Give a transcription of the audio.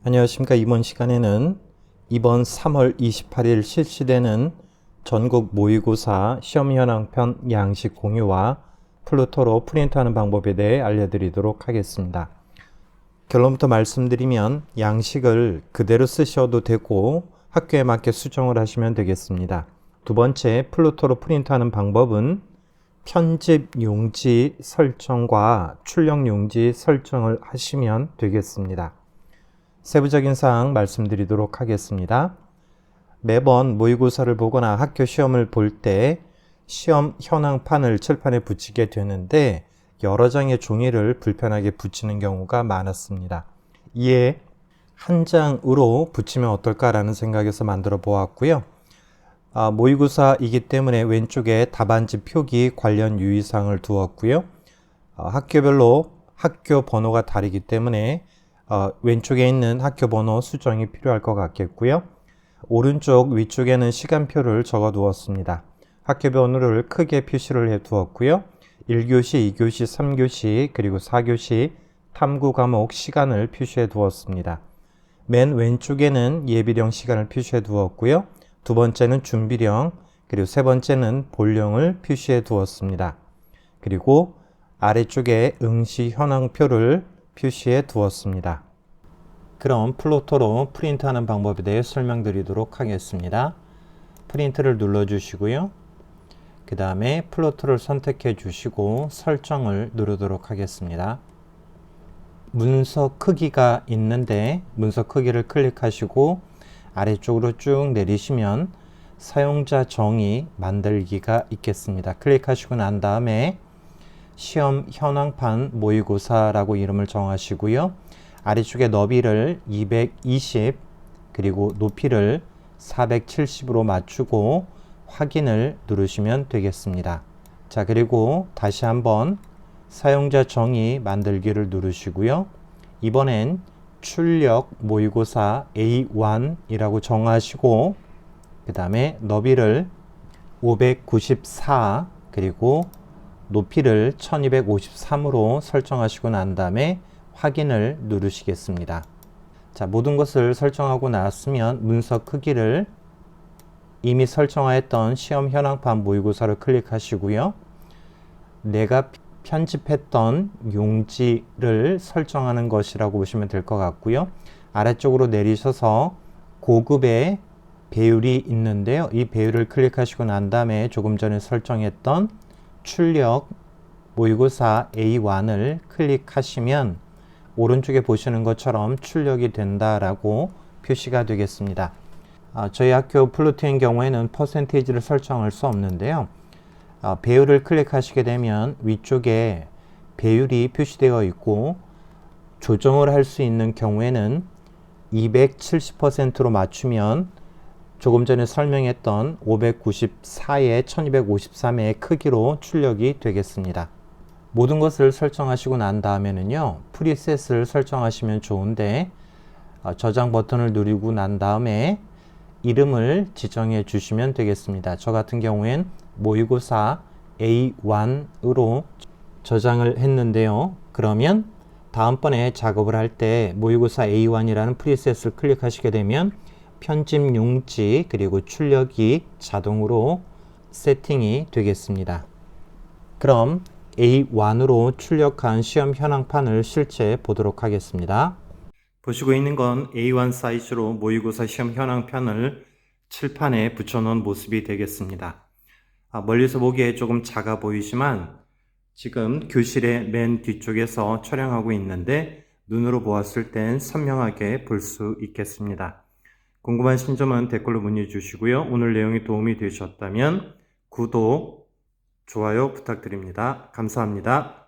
안녕하십니까. 이번 시간에는 이번 3월 28일 실시되는 전국 모의고사 시험 현황편 양식 공유와 플루토로 프린트하는 방법에 대해 알려드리도록 하겠습니다. 결론부터 말씀드리면 양식을 그대로 쓰셔도 되고 학교에 맞게 수정을 하시면 되겠습니다. 두 번째, 플루토로 프린트하는 방법은 편집 용지 설정과 출력 용지 설정을 하시면 되겠습니다. 세부적인 사항 말씀드리도록 하겠습니다. 매번 모의고사를 보거나 학교 시험을 볼 때 시험 현황판을 칠판에 붙이게 되는데 여러 장의 종이를 불편하게 붙이는 경우가 많았습니다. 이에 한 장으로 붙이면 어떨까라는 생각에서 만들어 보았고요. 모의고사이기 때문에 왼쪽에 답안지 표기 관련 유의사항을 두었고요. 학교별로 학교 번호가 다르기 때문에 왼쪽에 있는 학교 번호 수정이 필요할 것 같겠고요. 오른쪽 위쪽에는 시간표를 적어 두었습니다. 학교 번호를 크게 표시를 해 두었고요. 1교시, 2교시, 3교시, 그리고 4교시 탐구 과목 시간을 표시해 두었습니다. 맨 왼쪽에는 예비령 시간을 표시해 두었고요. 두 번째는 준비령, 그리고 세 번째는 본령을 표시해 두었습니다. 그리고 아래쪽에 응시 현황표를 표시해 두었습니다. 그럼 플로터로 프린트하는 방법에 대해 설명드리도록 하겠습니다. 프린트를 눌러주시고요. 그 다음에 플로터를 선택해 주시고 설정을 누르도록 하겠습니다. 문서 크기가 있는데 문서 크기를 클릭하시고 아래쪽으로 쭉 내리시면 사용자 정의 만들기가 있겠습니다. 클릭하시고 난 다음에 시험 현황판 모의고사라고 이름을 정하시고요. 아래쪽에 너비를 220 그리고 높이를 470으로 맞추고 확인을 누르시면 되겠습니다. 자, 그리고 다시 한번 사용자 정의 만들기를 누르시고요. 이번엔 출력 모의고사 A1이라고 정하시고 그 다음에 너비를 594 그리고 높이를 1253으로 설정하시고 난 다음에 확인을 누르시겠습니다. 자, 모든 것을 설정하고 나왔으면 문서 크기를 이미 설정하였던 시험 현황판 모의고사를 클릭하시고요. 내가 편집했던 용지를 설정하는 것이라고 보시면 될 것 같고요. 아래쪽으로 내리셔서 고급의 배율이 있는데요. 이 배율을 클릭하시고 난 다음에 조금 전에 설정했던 출력 모의고사 A1을 클릭하시면 오른쪽에 보시는 것처럼 출력이 된다라고 표시가 되겠습니다. 저희 학교 플루토인 경우에는 퍼센테이지를 설정할 수 없는데요. 배율을 클릭하시게 되면 위쪽에 배율이 표시되어 있고 조정을 할 수 있는 경우에는 270%로 맞추면 조금 전에 설명했던 594에 1253의 크기로 출력이 되겠습니다. 모든 것을 설정하시고 난 다음에는요, 프리셋을 설정하시면 좋은데 저장 버튼을 누르고 난 다음에 이름을 지정해 주시면 되겠습니다. 저 같은 경우엔 모의고사 A1으로 저장을 했는데요. 그러면 다음번에 작업을 할 때 모의고사 A1이라는 프리셋을 클릭하시게 되면 편집 용지 그리고 출력이 자동으로 세팅이 되겠습니다. 그럼 A1으로 출력한 시험 현황판을 실제 보도록 하겠습니다. 보시고 있는 건 A1 사이즈로 모의고사 시험 현황편을 칠판에 붙여놓은 모습이 되겠습니다. 멀리서 보기에 조금 작아 보이지만 지금 교실의 맨 뒤쪽에서 촬영하고 있는데 눈으로 보았을 땐 선명하게 볼 수 있겠습니다. 궁금하신 점은 댓글로 문의 주시고요. 오늘 내용이 도움이 되셨다면 구독, 좋아요 부탁드립니다. 감사합니다.